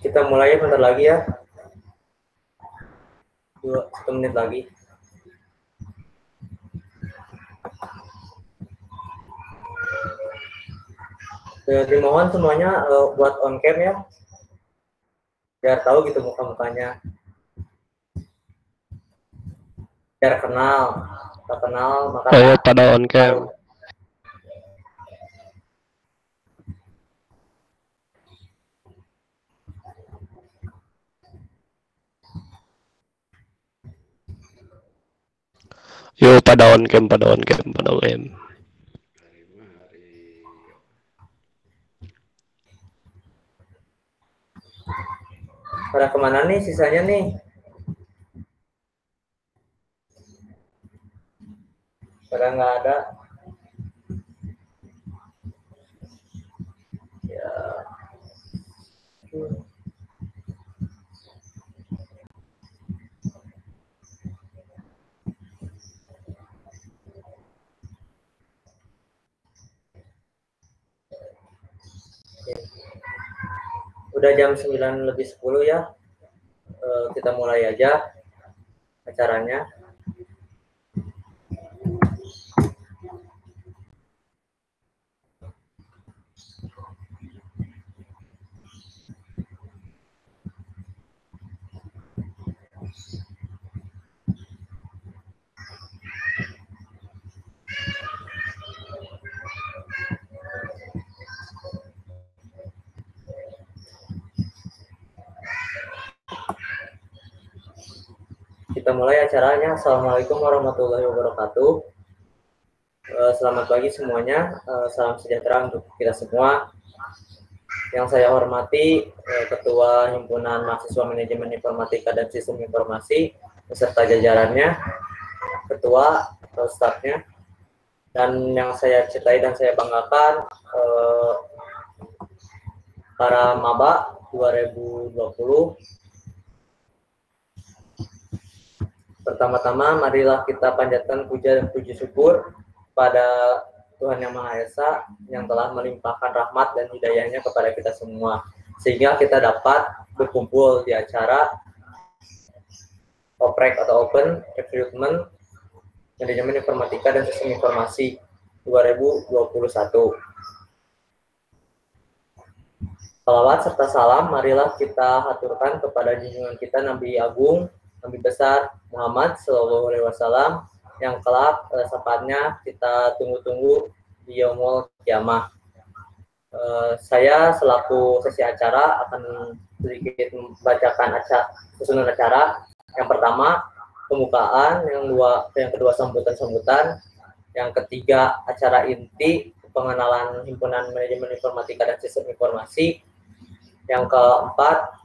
Kita mulai bentar lagi ya. 1 menit lagi. Dimohon semuanya buat on cam ya. Biar tahu gitu muka-mukanya. Biar kenal. Kita kenal maka saya pada on cam. Yo pada on cam, pada on cam, pada on cam. Pada kemana nih sisanya nih? Pada nggak ada. Ya. Udah jam 9:10 ya. Kita mulai aja acaranya. Kita mulai acaranya. Assalamualaikum warahmatullahi wabarakatuh. Selamat pagi semuanya. Salam sejahtera untuk kita semua. Yang saya hormati Ketua Himpunan Mahasiswa Manajemen Informatika dan Sistem Informasi beserta jajarannya, Ketua atau stafnya, dan yang saya cintai dan saya banggakan para maba 2020. Pertama-tama marilah kita panjatkan puja dan puji syukur pada Tuhan Yang Maha Esa yang telah melimpahkan rahmat dan hidayahnya kepada kita semua, sehingga kita dapat berkumpul di acara OPREK atau Open Recruitment Manajemen Informatika dan Sistem Informasi 2021. Salawat serta salam marilah kita haturkan kepada junjungan kita Nabi Agung, Nabi besar Muhammad Shallallahu Alaihi Wasallam yang kelak syafaatnya kita tunggu-tunggu di yaumul kiamah. Saya selaku sesi acara akan sedikit membacakan susunan acara. Yang pertama pembukaan, yang kedua sambutan-sambutan, yang ketiga acara inti pengenalan Himpunan Manajemen Informatika dan Sistem Informasi, yang keempat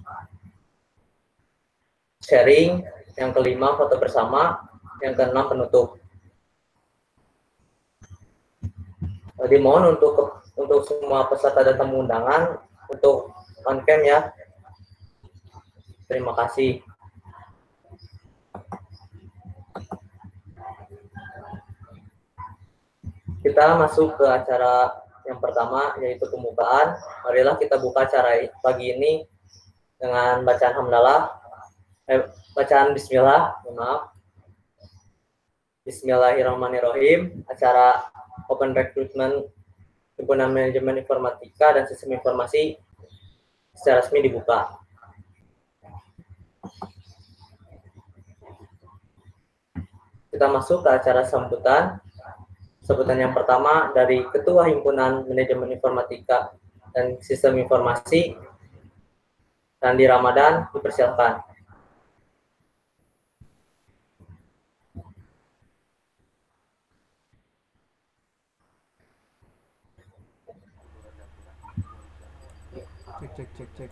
sharing, yang kelima foto bersama, yang keenam penutup. Dimohon untuk semua peserta dan tamu undangan untuk on cam ya. Terima kasih. Kita masuk ke acara yang pertama, yaitu pembukaan. Marilah kita buka acara pagi ini dengan bacaan hamdalah. Bacaan bismillah, maaf. Bismillahirrahmanirrahim. Acara Open Recruitment Himpunan Manajemen Informatika dan Sistem Informasi secara resmi dibuka. Kita masuk ke acara sambutan. Sambutan yang pertama dari Ketua Himpunan Manajemen Informatika dan Sistem Informasi, Randi Ramadan, dipersilakan. Cek.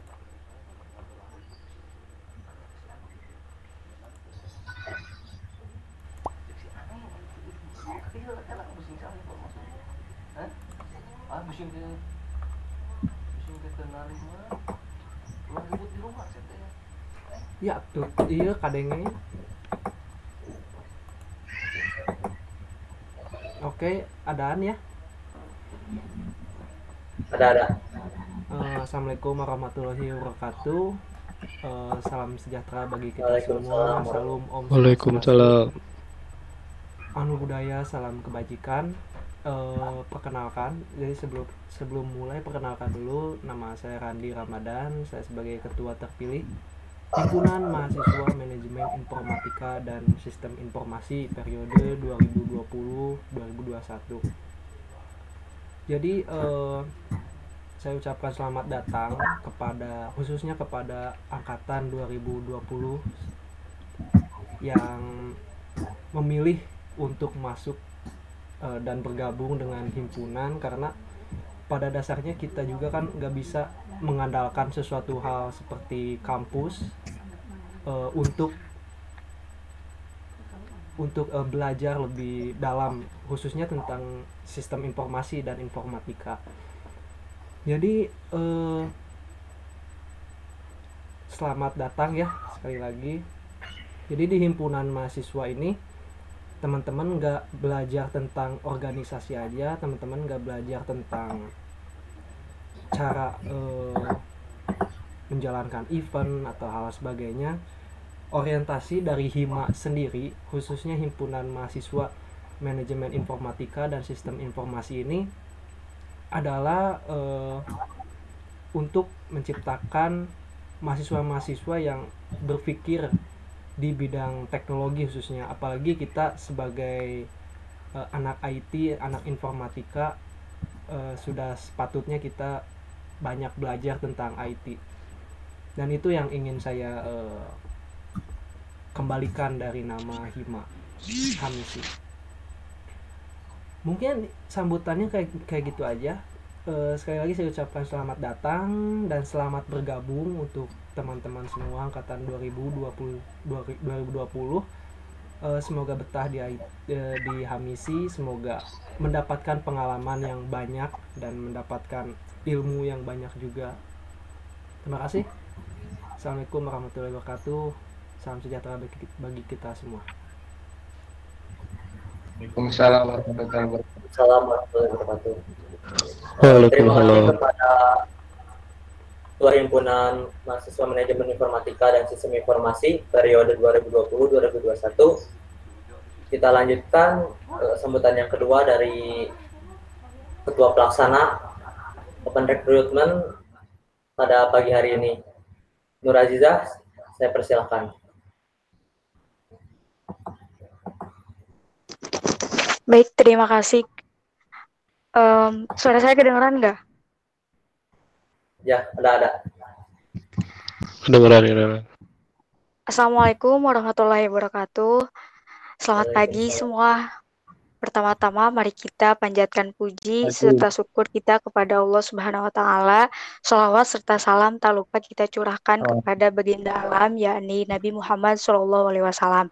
Ya tuh, iya kadengnya. Oke, adaan ya. Ada. Assalamualaikum warahmatullahi wabarakatuh. Salam sejahtera bagi kita semua. Salam Om. Waalaikumsalam. Anu budaya, salam kebajikan. Perkenalkan, jadi sebelum mulai perkenalkan dulu, nama saya Randi Ramadan. Saya sebagai ketua terpilih Himpunan Mahasiswa Manajemen Informatika dan Sistem Informasi periode 2020-2021. Jadi saya ucapkan selamat datang khususnya kepada angkatan 2020 yang memilih untuk masuk dan bergabung dengan himpunan, karena pada dasarnya kita juga kan nggak bisa mengandalkan sesuatu hal seperti kampus untuk belajar lebih dalam khususnya tentang sistem informasi dan informatika. Jadi selamat datang ya sekali lagi. Jadi di himpunan mahasiswa ini teman-teman nggak belajar tentang organisasi aja, teman-teman nggak belajar tentang cara menjalankan event atau hal sebagainya, orientasi dari HIMA sendiri, khususnya Himpunan Mahasiswa Manajemen Informatika dan Sistem Informasi ini adalah untuk menciptakan mahasiswa-mahasiswa yang berpikir di bidang teknologi khususnya, apalagi kita sebagai anak IT, anak informatika, sudah sepatutnya kita banyak belajar tentang IT, dan itu yang ingin saya kembalikan dari nama HIMA, Hamisi. Mungkin sambutannya kayak gitu aja. Sekali lagi saya ucapkan selamat datang dan selamat bergabung untuk teman-teman semua angkatan 2020. Semoga betah di Hamisi, semoga mendapatkan pengalaman yang banyak dan mendapatkan ilmu yang banyak juga. Terima kasih. Assalamualaikum warahmatullahi wabarakatuh. Salam sejahtera bagi kita semua. Waalaikumsalam warahmatullahi wabarakatuh. Salam warahmatullahi wabarakatuh. Terima kasih kepada Ketua Himpunan Mahasiswa Manajemen Informatika dan Sistem Informasi periode 2020-2021. Kita lanjutkan sambutan yang kedua dari Ketua Pelaksana Open Recruitment pada pagi hari ini. Nur Azizah, saya persilahkan. Baik, terima kasih. Suara saya kedengeran nggak? Ya, ada. Kedengeran. Assalamualaikum warahmatullahi wabarakatuh. Selamat pagi semua. Pertama-tama mari kita panjatkan puji serta syukur kita kepada Allah Subhanahu wa taala. Shalawat serta salam tak lupa kita curahkan kepada baginda alam, yakni Nabi Muhammad SAW.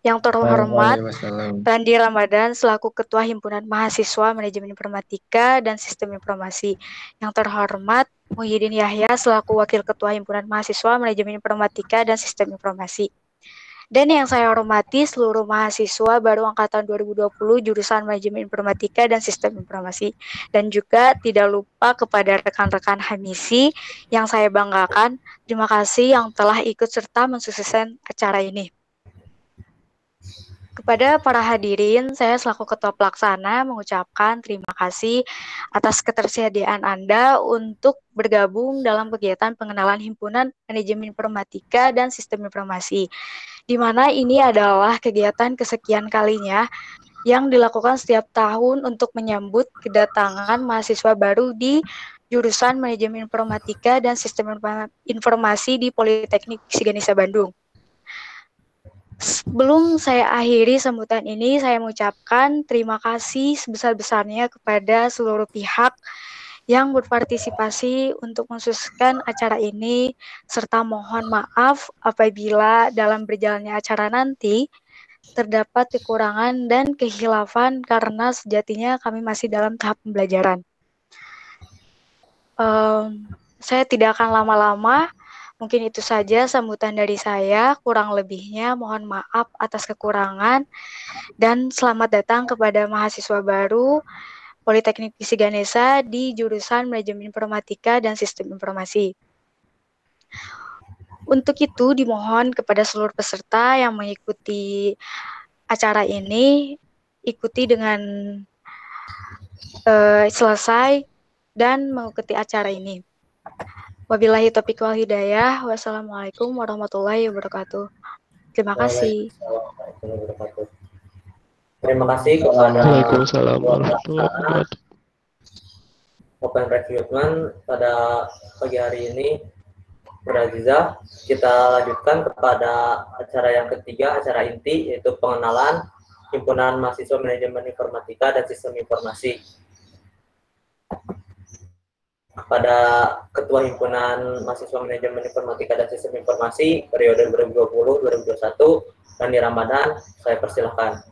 Yang terhormat Randi Ramadan selaku Ketua Himpunan Mahasiswa Manajemen Informatika dan Sistem Informasi. Yang terhormat Muhyiddin Yahya selaku Wakil Ketua Himpunan Mahasiswa Manajemen Informatika dan Sistem Informasi. Dan yang saya hormati seluruh mahasiswa baru angkatan 2020 jurusan Manajemen Informatika dan Sistem Informasi. Dan juga tidak lupa kepada rekan-rekan Hamisi yang saya banggakan. Terima kasih yang telah ikut serta mensukseskan acara ini. Kepada para hadirin, saya selaku Ketua Pelaksana mengucapkan terima kasih atas ketersediaan Anda untuk bergabung dalam kegiatan pengenalan Himpunan Manajemen Informatika dan Sistem Informasi, di mana ini adalah kegiatan kesekian kalinya yang dilakukan setiap tahun untuk menyambut kedatangan mahasiswa baru di jurusan Manajemen Informatika dan Sistem Informasi di Politeknik Siganisa Bandung. Sebelum saya akhiri sambutan ini, saya mengucapkan terima kasih sebesar-besarnya kepada seluruh pihak yang berpartisipasi untuk mensukseskan acara ini, serta mohon maaf apabila dalam berjalannya acara nanti terdapat kekurangan dan kehilafan karena sejatinya kami masih dalam tahap pembelajaran. Saya tidak akan lama-lama. Mungkin itu saja sambutan dari saya, kurang lebihnya mohon maaf atas kekurangan, dan selamat datang kepada mahasiswa baru Politeknik Siganesa di jurusan Manajemen Informatika dan Sistem Informasi. Untuk itu dimohon kepada seluruh peserta yang mengikuti acara ini, ikuti dengan selesai dan mengikuti acara ini. Wabillahi taufiq wal hidayah. Wassalamualaikum warahmatullahi wabarakatuh. Terima kasih. Terima kasih kepada Waalaikumsalam warahmatullahi wabarakatuh. Open Recruitment pada pagi hari ini. Beraziza, kita lanjutkan kepada acara yang ketiga, acara inti, yaitu pengenalan Himpunan Mahasiswa Manajemen Informatika dan Sistem Informasi. Pada Ketua Himpunan Mahasiswa Manajemen Informatika dan Sistem Informasi periode 2020-2021, Randi Ramadan, saya persilahkan.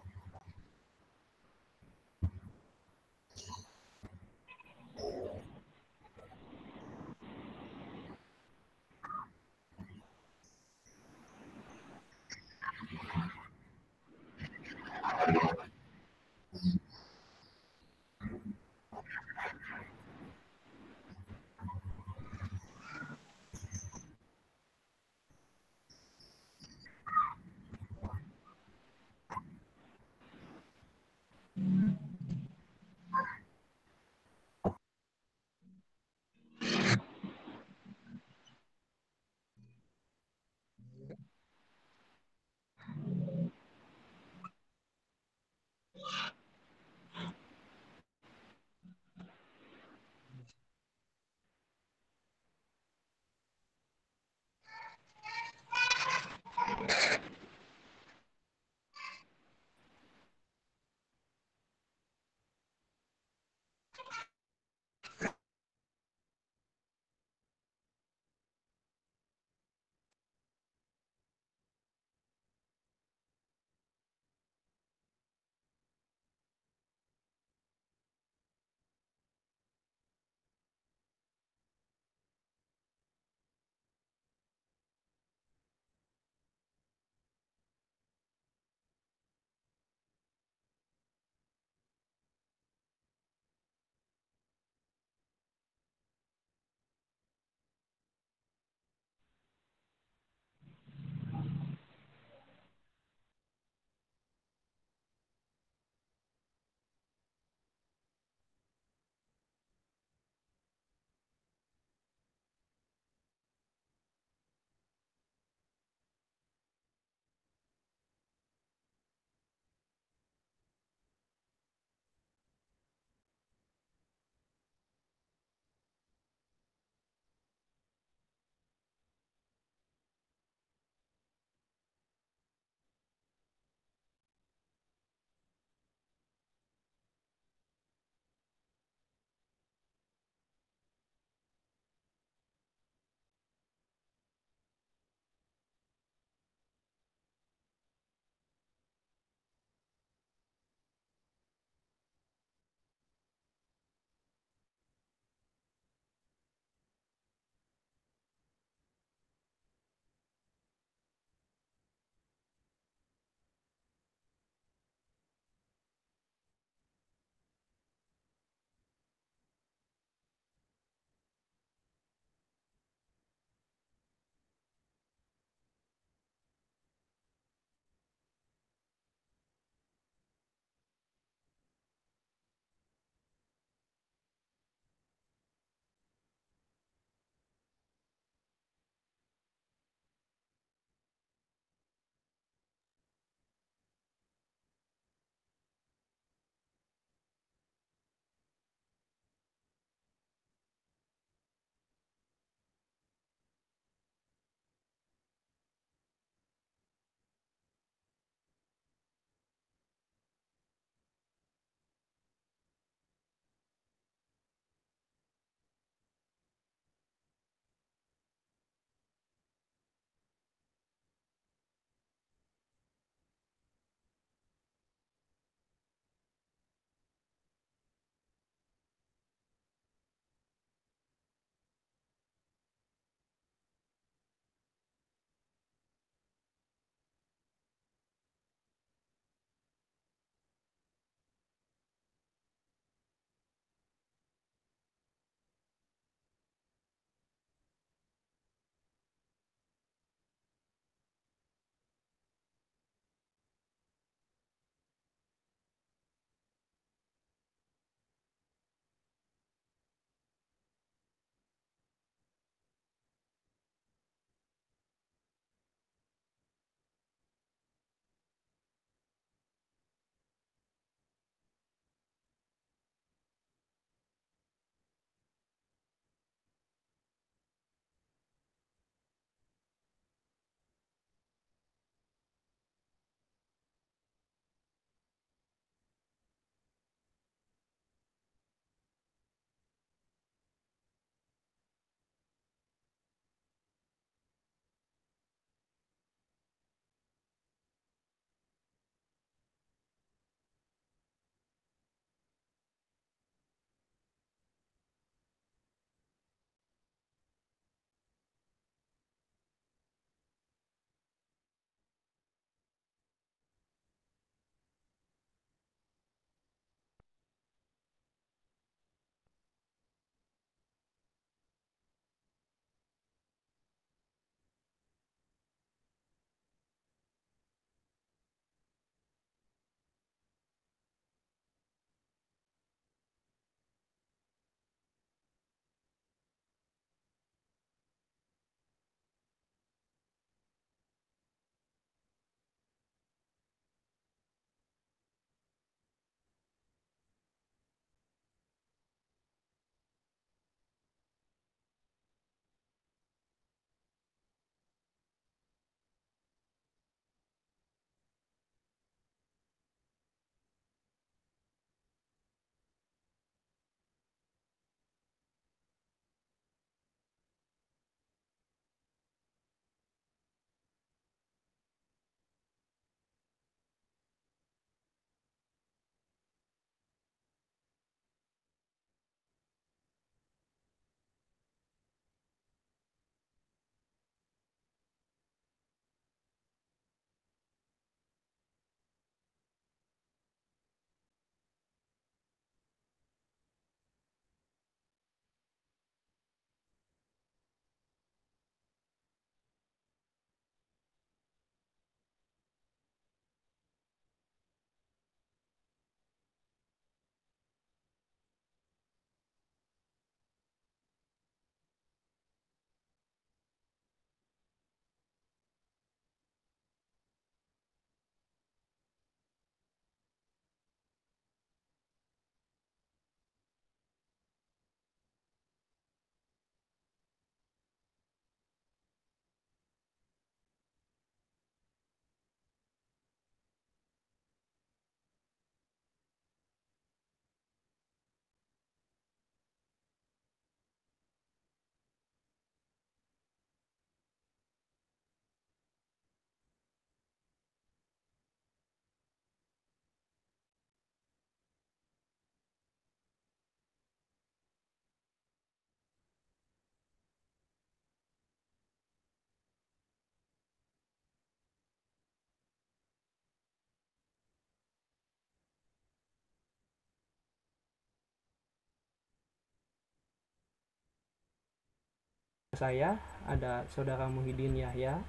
saya ada Saudara Muhyiddin Yahya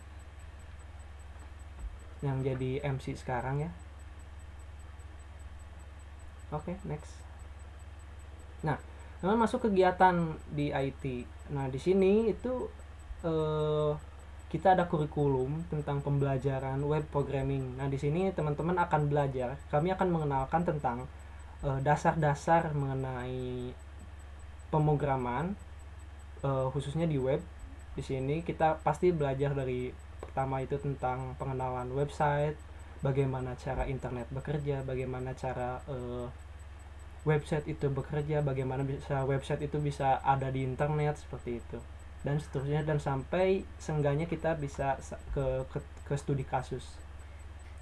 yang jadi MC sekarang ya. Oke, next. Nah, masuk kegiatan di IT. Nah, di sini itu kita ada kurikulum tentang pembelajaran web programming. Nah, di sini teman-teman akan belajar. Kami akan mengenalkan tentang dasar-dasar mengenai pemrograman, khususnya di web. Di sini kita pasti belajar dari pertama itu tentang pengenalan website, bagaimana cara internet bekerja, bagaimana cara website itu bekerja, bagaimana bisa website itu bisa ada di internet seperti itu, dan seterusnya, dan sampai seenggaknya kita bisa ke studi kasus.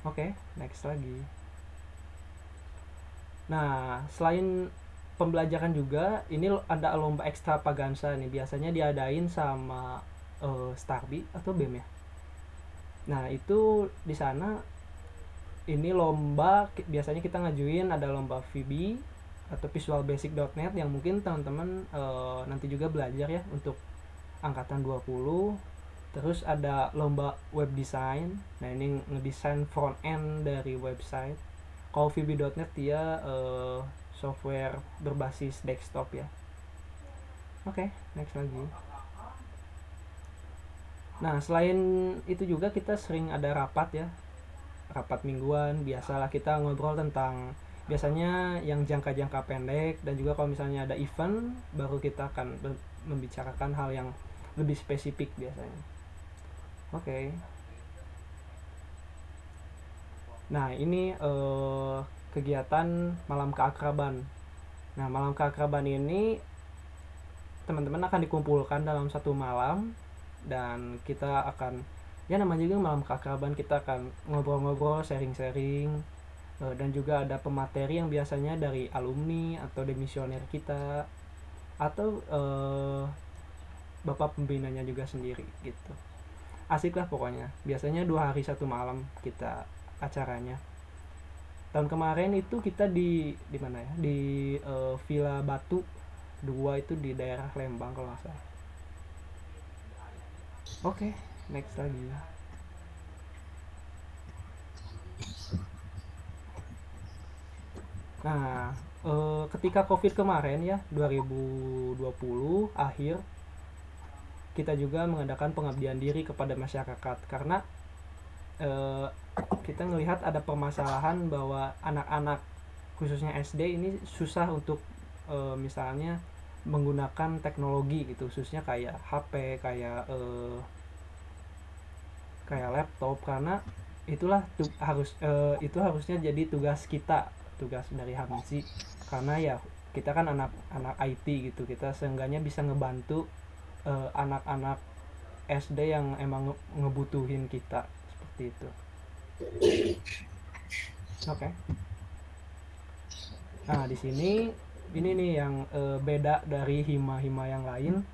Oke, next lagi. Nah, selain pembelajaran juga, ini ada lomba ekstravaganza nih, biasanya diadain sama Starbi atau BEM ya. Nah, itu di sana ini lomba biasanya kita ngajuin, ada lomba VB atau visualbasic.net yang mungkin teman-teman nanti juga belajar ya untuk angkatan 20. Terus ada lomba web design. Nah, ini ngedesain front end dari website. Kalau VB.net dia software berbasis desktop ya. Oke, next lagi. Nah, selain itu juga kita sering ada rapat ya, rapat mingguan. Biasalah kita ngobrol tentang biasanya yang jangka-jangka pendek, dan juga kalau misalnya ada event baru kita akan membicarakan hal yang lebih spesifik biasanya. Oke. Nah, ini kegiatan malam keakraban. Nah, malam keakraban ini teman-teman akan dikumpulkan dalam satu malam, dan kita akan, ya namanya juga malam keakraban, kita akan ngobrol-ngobrol, sharing-sharing, dan juga ada pemateri yang biasanya dari alumni atau demisioner kita, atau bapak pembinanya juga sendiri gitu. Asik lah pokoknya. Biasanya 2 hari 1 malam kita acaranya. Tahun kemarin itu kita di mana ya, di Villa Batu 2, itu di daerah Lembang kalau nggak salah. Oke, next lagi. Nah, ketika COVID kemarin ya, 2020 akhir, kita juga mengadakan pengabdian diri kepada masyarakat, karena kita melihat ada permasalahan bahwa anak-anak khususnya SD ini susah untuk misalnya menggunakan teknologi gitu, khususnya kayak HP, kayak laptop, karena itulah itu harusnya jadi tugas kita, tugas dari Hamisi, karena ya kita kan anak IT gitu, kita seenggaknya bisa ngebantu anak-anak SD yang emang ngebutuhin kita seperti itu. Oke. Nah, di sini ini nih yang beda dari hima-hima yang lain,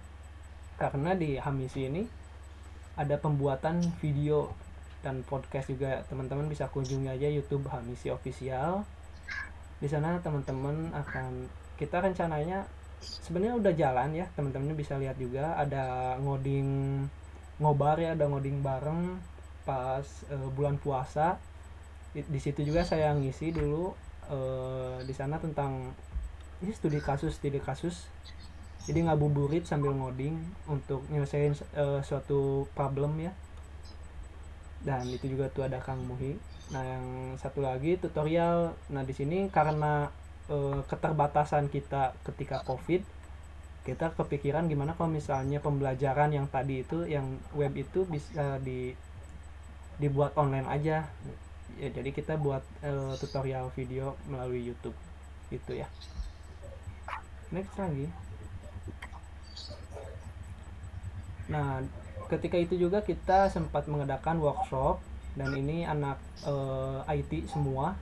karena di Hamisi ini ada pembuatan video dan podcast juga. Teman-teman bisa kunjungi aja YouTube Hamisi Official. Di sana teman-teman kita rencananya sebenarnya udah jalan ya, teman-teman bisa lihat juga ada ngobar ya, ada ngoding bareng pas bulan puasa. Di situ juga saya ngisi dulu di sana tentang ini studi kasus, jadi ngabuburit sambil ngoding untuk nyelesain suatu problem ya. Dan itu juga tuh ada Kang Muhi. Nah, yang satu lagi tutorial. Nah, di sini karena keterbatasan kita ketika COVID, kita kepikiran gimana kalau misalnya pembelajaran yang tadi itu, yang web itu bisa dibuat online aja ya. Jadi kita buat tutorial video melalui YouTube gitu ya. Next lagi. Nah, ketika itu juga kita sempat mengadakan workshop, dan ini anak IT semua,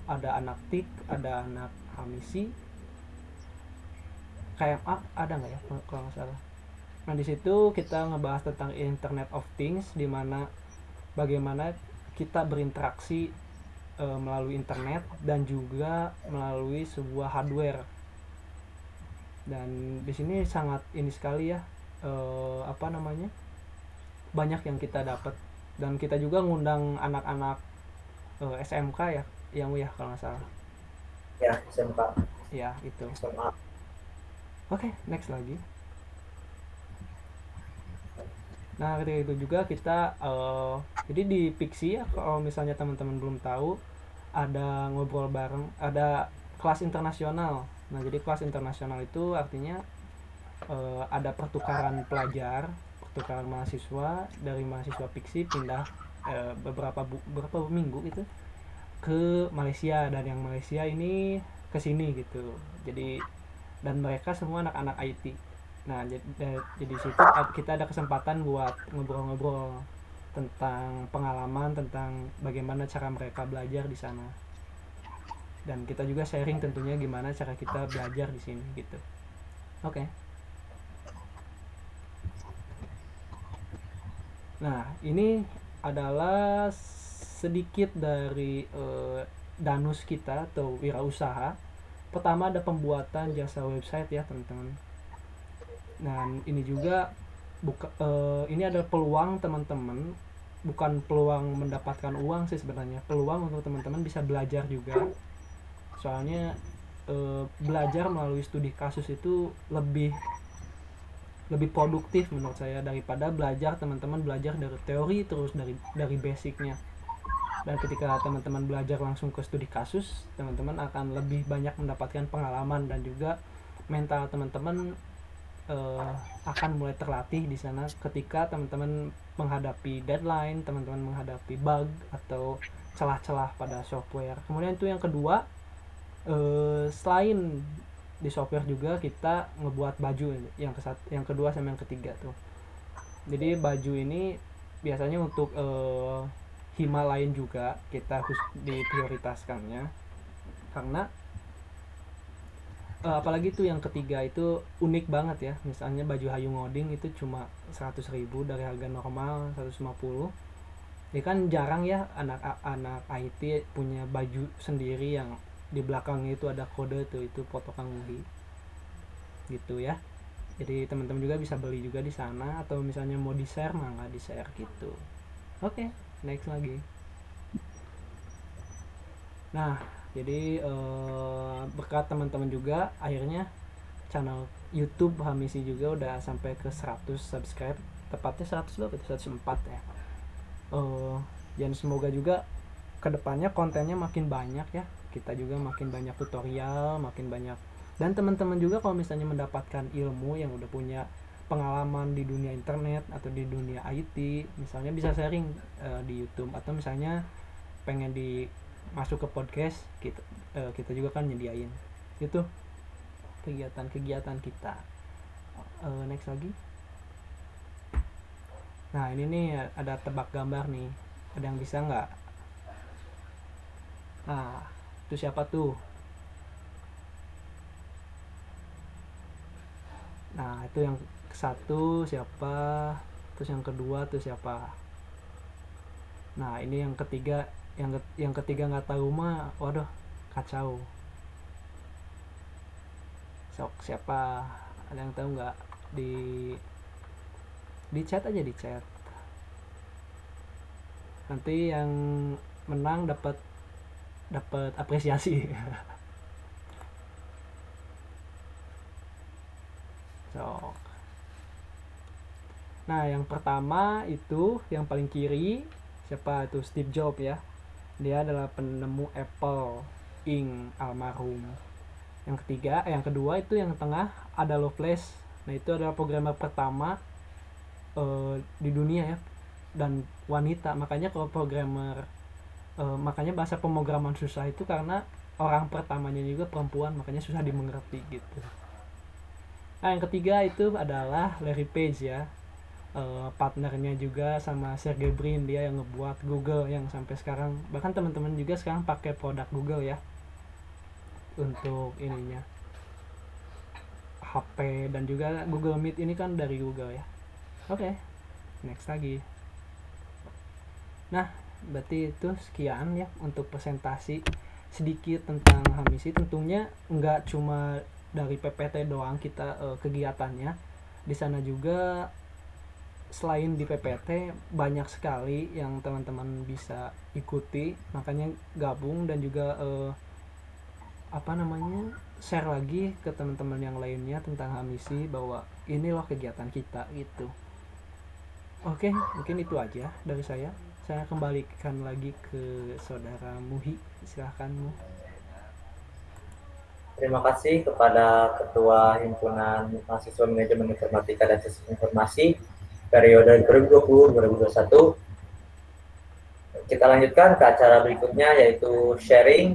ada anak TIK, ada anak Hamisi, KMA ada nggak ya kalau nggak salah. Nah, di situ kita ngebahas tentang Internet of Things, di mana bagaimana kita berinteraksi melalui internet dan juga melalui sebuah hardware. Dan di sini sangat ini sekali ya, banyak yang kita dapat, dan kita juga ngundang anak-anak SMK ya, yang kalau nggak salah Ya, SMK, ya itu. SMA. Oke, next lagi. Nah, ketika itu juga kita jadi di Pixi ya, kalau misalnya teman-teman belum tahu, ada ngobrol bareng, ada kelas internasional. Nah, jadi kelas internasional itu artinya ada pertukaran pelajar, pertukaran mahasiswa dari mahasiswa Pixi pindah beberapa minggu gitu ke Malaysia, dan yang Malaysia ini ke sini gitu. Jadi dan mereka semua anak-anak IT. Nah, jadi situ kita ada kesempatan buat ngobrol-ngobrol tentang pengalaman, tentang bagaimana cara mereka belajar di sana. Dan kita juga sharing tentunya gimana cara kita belajar di sini gitu. Oke. Nah, ini adalah sedikit dari danus kita atau wirausaha. Pertama ada pembuatan jasa website ya teman-teman. Nah, ini juga ini adalah peluang teman-teman, bukan peluang mendapatkan uang sih sebenarnya, peluang untuk teman-teman bisa belajar juga. Soalnya belajar melalui studi kasus itu lebih produktif menurut saya daripada teman-teman belajar dari teori terus dari basicnya. Dan ketika teman-teman belajar langsung ke studi kasus, teman-teman akan lebih banyak mendapatkan pengalaman, dan juga mental teman-teman akan mulai terlatih di sana ketika teman-teman menghadapi deadline, teman-teman menghadapi bug atau celah-celah pada software. Kemudian itu yang kedua, selain di software juga kita ngebuat baju, yang kedua sama yang ketiga tuh. Jadi baju ini biasanya untuk hima lain juga kita harus diprioritaskannya, karena apalagi tuh yang ketiga itu unik banget ya. Misalnya baju Hayu Ngoding itu cuma 100.000 dari harga normal 150. Ya kan jarang ya anak IT punya baju sendiri yang di belakangnya itu ada kode tuh, itu foto Kang Muhi gitu ya. Jadi teman-teman juga bisa beli juga di sana, atau misalnya mau di share mangga di share gitu. Oke, next lagi. Nah, jadi berkat teman-teman juga akhirnya channel YouTube Hamisi juga udah sampai ke 100 subscribe, tepatnya 104 ya. Dan semoga juga kedepannya kontennya makin banyak ya, kita juga makin banyak tutorial, makin banyak, dan teman-teman juga kalau misalnya mendapatkan ilmu yang udah punya pengalaman di dunia internet atau di dunia IT, misalnya bisa sharing di YouTube, atau misalnya pengen masuk ke podcast, kita juga kan nyediain itu kegiatan-kegiatan kita. Next lagi. Nah, ini nih ada tebak gambar nih, ada yang bisa nggak? Nah, itu siapa tuh? Nah, itu yang satu siapa, terus yang kedua tuh siapa? Nah, ini yang ketiga, yang ketiga nggak tahu mah, waduh kacau. Sok siapa? Ada yang tahu nggak? Di chat aja, di chat. Nanti yang menang dapat apresiasi. Sok. Nah, yang pertama itu yang paling kiri siapa itu? Steve Jobs ya. Dia adalah penemu Apple Inc. almarhum. Yang kedua itu yang tengah ada Loveless. Nah, itu adalah programmer pertama di dunia ya, dan wanita. Makanya kalau programmer makanya bahasa pemrograman susah itu karena orang pertamanya juga perempuan, makanya susah dimengerti gitu. Nah, yang ketiga itu adalah Larry Page ya, partnernya juga sama Sergey Brin, dia yang ngebuat Google yang sampai sekarang, bahkan teman-teman juga sekarang pakai produk Google ya untuk ininya HP, dan juga Google Meet ini kan dari Google ya. Oke, next lagi. Nah, berarti itu sekian ya untuk presentasi sedikit tentang Hamisi. Tentunya nggak cuma dari PPT doang kita kegiatannya, Di sana juga selain di PPT banyak sekali yang teman-teman bisa ikuti, makanya gabung dan juga share lagi ke teman-teman yang lainnya tentang Hamisi bahwa ini loh kegiatan kita gitu. Oke, mungkin itu aja dari saya. Saya kembalikan lagi ke saudara Muhi, silahkan Mu. Terima kasih kepada Ketua Himpunan Mahasiswa Manajemen Informatika dan Sistem Informasi periode 2020-2021. Kita lanjutkan ke acara berikutnya, yaitu sharing.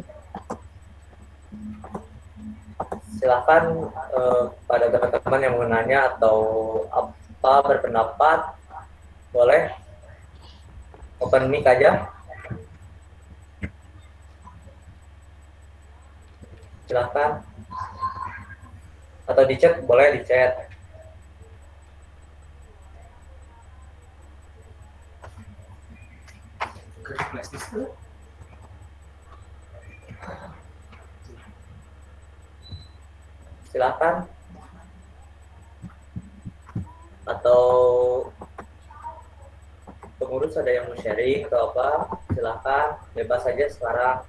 Silahkan pada teman-teman yang mau nanya atau apa berpendapat, boleh open mic aja. Silahkan. Atau di chat, boleh di chat. Silahkan. Atau pengurus ada yang mau sharing atau apa, silahkan, bebas saja sekarang.